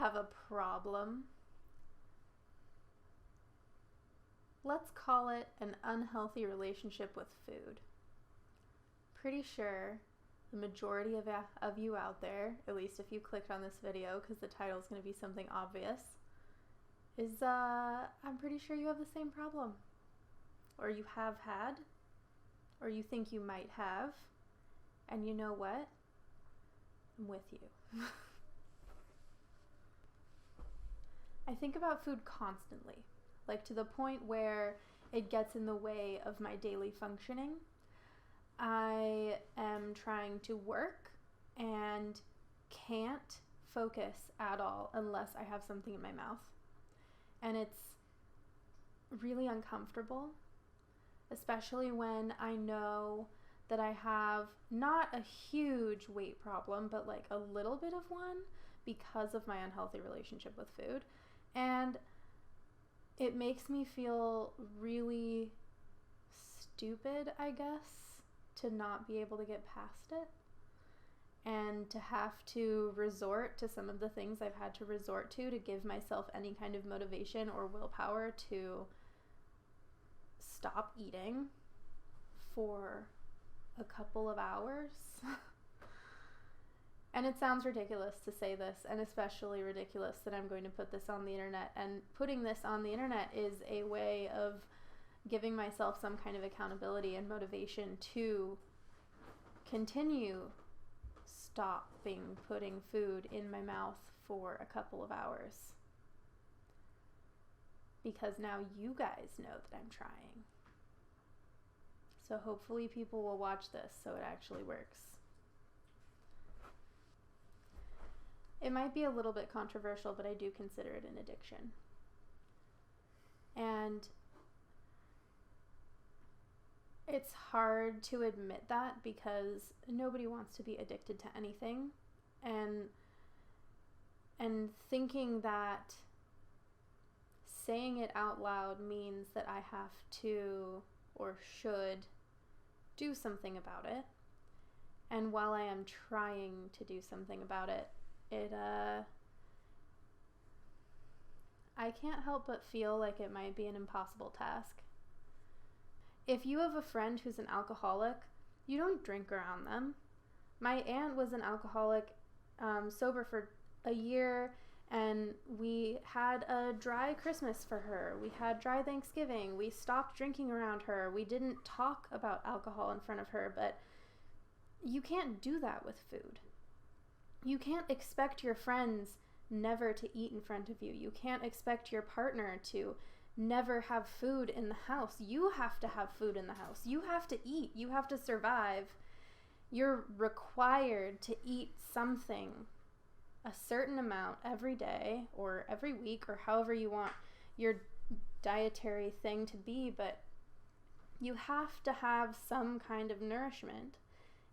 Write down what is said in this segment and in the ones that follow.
have a problem. Let's call it an unhealthy relationship with food. Pretty sure the majority of you out there, at least if you clicked on this video because the title is going to be something obvious, is I'm pretty sure you have the same problem. Or you have had, or you think you might have, and you know what? I'm with you. I think about food constantly, like to the point where it gets in the way of my daily functioning. I am trying to work and can't focus at all unless I have something in my mouth. And it's really uncomfortable, especially when I know that I have not a huge weight problem, but like a little bit of one because of my unhealthy relationship with food. And it makes me feel really stupid, I guess, to not be able to get past it and to have to resort to some of the things I've had to resort to give myself any kind of motivation or willpower to stop eating for a couple of hours. And it sounds ridiculous to say this, and especially ridiculous that I'm going to put this on the internet. And putting this on the internet is a way of giving myself some kind of accountability and motivation to continue stopping putting food in my mouth for a couple of hours. Because now you guys know that I'm trying. So hopefully people will watch this so it actually works. It might be a little bit controversial, but I do consider it an addiction. And it's hard to admit that because nobody wants to be addicted to anything. And thinking that saying it out loud means that I have to or should do something about it. And while I am trying to do something about it, I can't help but feel like it might be an impossible task. If you have a friend who's an alcoholic, you don't drink around them. My aunt was an alcoholic, sober for a year, and we had a dry Christmas for her. We had dry Thanksgiving. We stopped drinking around her. We didn't talk about alcohol in front of her, but you can't do that with food. You can't expect your friends never to eat in front of you. You can't expect your partner to never have food in the house. You have to have food in the house. You have to eat. You have to survive. You're required to eat something, a certain amount every day or every week or however you want your dietary thing to be, but you have to have some kind of nourishment,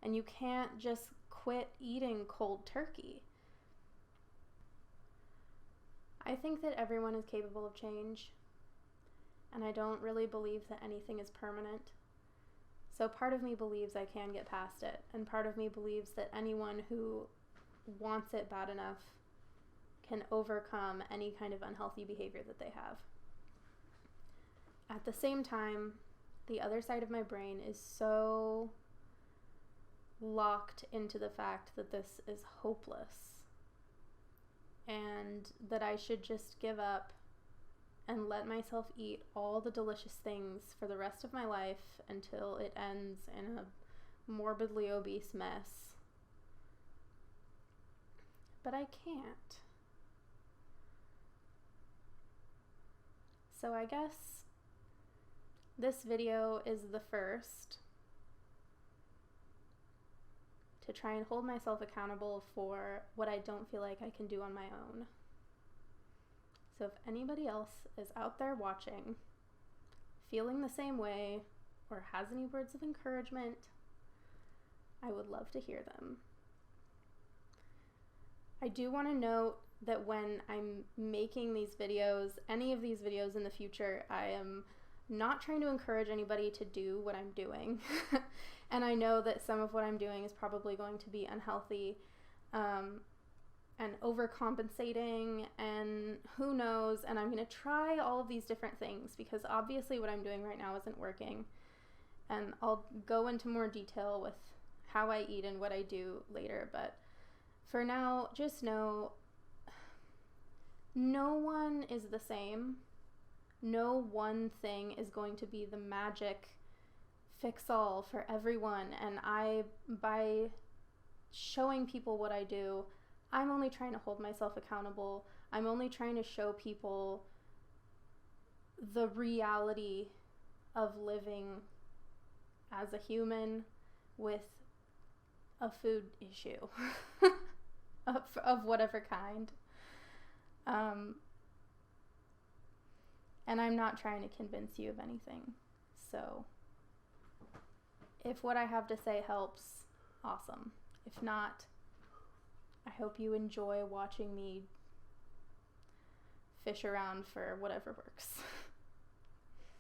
and you can't just quit eating cold turkey. I think that everyone is capable of change, and I don't really believe that anything is permanent. So part of me believes I can get past it, and part of me believes that anyone who wants it bad enough can overcome any kind of unhealthy behavior that they have. At the same time, the other side of my brain is so locked into the fact that this is hopeless and that I should just give up and let myself eat all the delicious things for the rest of my life until it ends in a morbidly obese mess. But I can't. So I guess this video is the first to try and hold myself accountable for what I don't feel like I can do on my own. So if anybody else is out there watching, feeling the same way, or has any words of encouragement, I would love to hear them. I do want to note that when I'm making these videos, any of these videos in the future, I am not trying to encourage anybody to do what I'm doing. And I know that some of what I'm doing is probably going to be unhealthy. And and overcompensating and who knows, and I'm going to try all of these different things because obviously what I'm doing right now isn't working, and I'll go into more detail with how I eat and what I do later, but for now, just know no one is the same. No one thing is going to be the magic fix-all for everyone, and by showing people what I do, I'm only trying to hold myself accountable. I'm only trying to show people the reality of living as a human with a food issue of whatever kind. And I'm not trying to convince you of anything. So if what I have to say helps, awesome. If not, I hope you enjoy watching me fish around for whatever works.